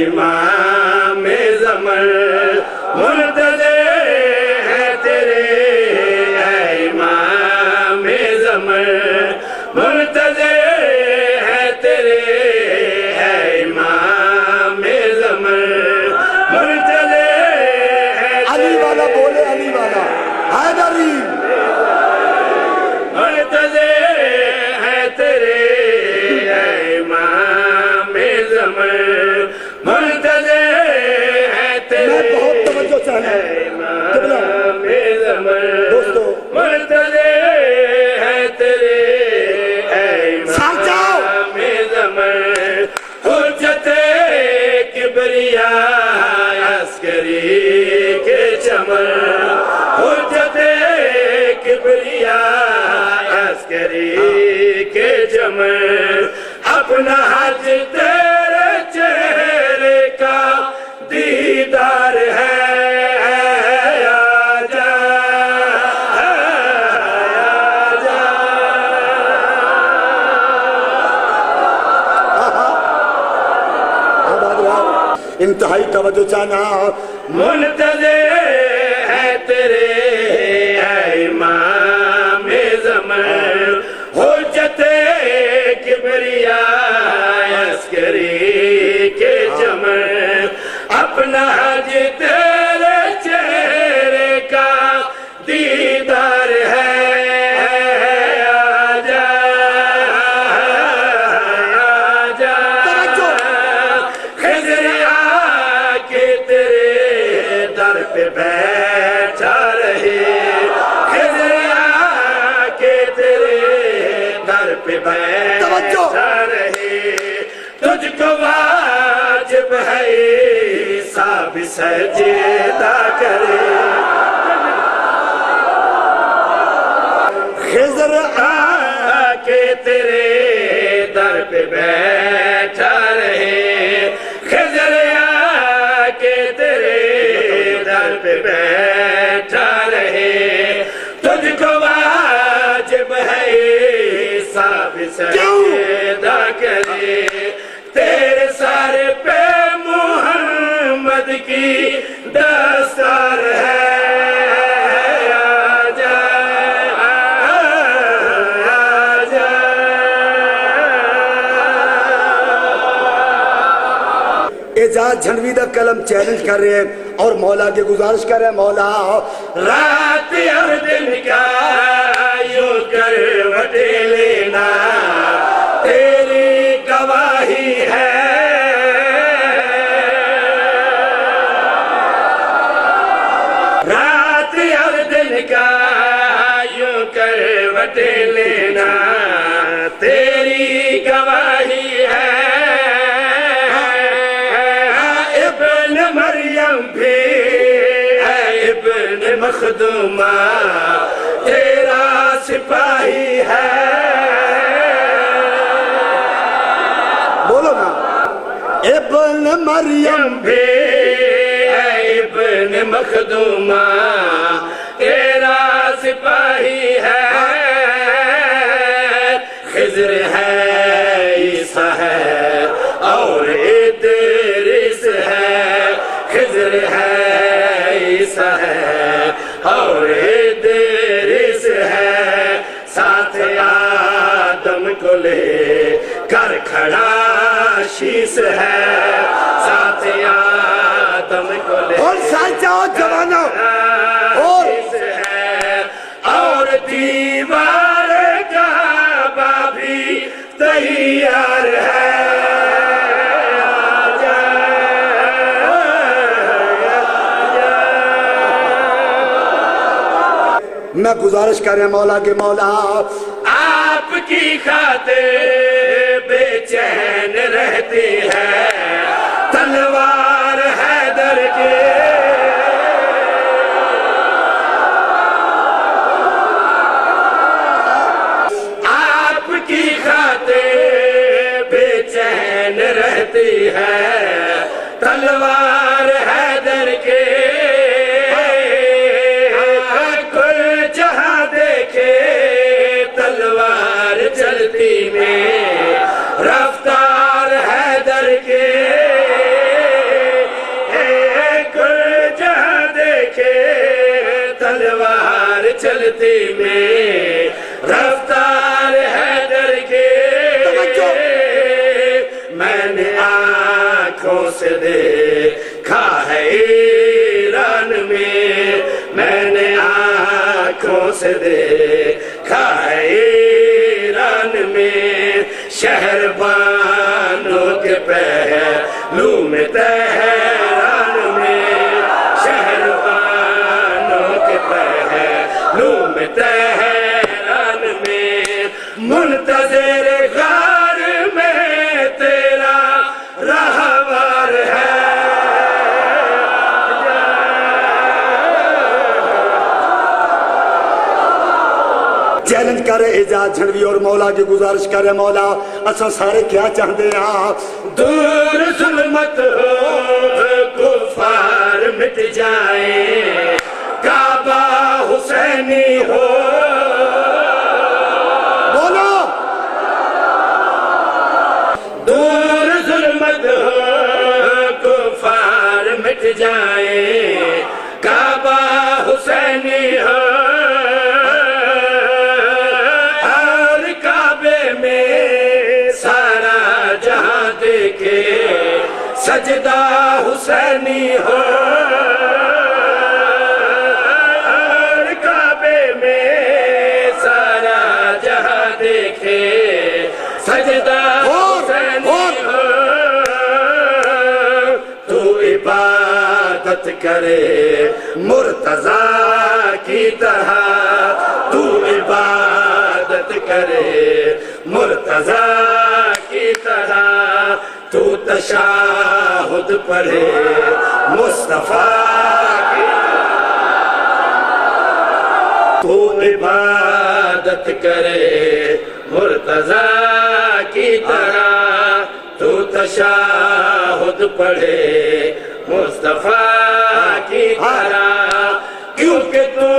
امام زمر منتظر ہے تیرے، اے امام زمر منتظر ہے تیرے، اے امام زمر منتظر ہے علی والا بولے، علی والا حیدری منتظر ہے تیرے، اے امام زمر منتظر ہے تیرے، میں بہت توجہ چاہنا اے امام زمر دوستو منتظر ہے تیرے، اے امام زمر حجت کبریا عسکری کے چمر، حجت کبریا عسکری کے چمر، اپنا حج تیرے چہرے کا دیدار ہے، آجا آجا انتہائی توجہ چاہنا منتظر ہے تیرے، اے امام زمر حجت کبریا عسکری کے چمر، اپنا حج تیرے چہرے کا دیدار ہے، آجا آجا خضر آ کے تیرے در پہ بیٹھا رہے، خضر آ کے تیرے در پہ بیٹھا رہے، تجھ کو واجب ہے سب سجدہ کرے، خضر آ کے تیرے در پہ بیٹھا رہے، خضر آ کے تیرے در پہ بیٹھا رہے، تجھ کو واجب ہے سب سجدہ کرے، تیرے سر پہ محمد کی دستار ہے، آجا آجا اعجاز جھنوی دا کلم چیلنج کر رہے ہیں اور مولا کی گزارش کر رہے ہیں، مولا رات اور دن کا یوں کروٹ لینا تیری گواہی ہے، رات اور دن کا یوں کروٹ لینا تیری گواہی ہے، ابن مریم بھی اے ابن مخدومہ تیرا سپاہی ہے، بولو نا ابن مریم بھی اے ابن مخدومہ تیرا سپاہی ہے، خضر ہے عیسیٰ ہے اور ادریس ہے، خضر ہے عیسیٰ ہے اور ادریس ہے، ساتھ آدم کو لے کر کھڑا شیش ہے، ساتھ آدم کو لے اور ساتھ آؤ جوانوں اور شیش ہے، اور دیوار کعبہ بھی تیار ہے، آجا میں گزارش کر رہے ہیں مولا کے، مولا آپ کی خاطر بے چین رہتی ہے تلوار حیدر کے، آپ کی خاطر بے چین رہتی ہے تلوار حیدر کے، کل جہاں دیکھے تلوار چلتی میں رفتار حیدر کے، چلتی میں رفتار حیدر کے میں نے آنکھوں سے دیکھا ہے ایران میں میں نے آنکھوں سے دیکھا ہے ایران میں شہر بانوں کے پہلو میں تہران میں شہر بانوں کے پہلو میں تہران میں منتظر غار میں تیرا رہوار ہے چیلنج کرے اعجاز جھنوی اور مولا کی گزارش کرے مولا اصل سارے کیا چاہتے ہیں آپ دور ظلمت ہو کفار مٹ جائیں کعبہ حسینی ہو بولو دور ظلمت ہو کفار مٹ جائیں کعبہ حسینی ہو اور کعبے میں سارا جہاں دیکھے سجدہ حسینی ہو اور کعبے میں سارا جہاں دیکھے سجدہ حسینی ہو تو عبادت کرے مرتضیٰ کی طرح تو عبادت کرے مرتضیٰ کی طرح تو تشہد پڑھے مصطفیٰ کی تو عبادت کرے مرتضیٰ کی طرح تو تشہد پڑھے مصطفیٰ کی طرح کیونکہ تو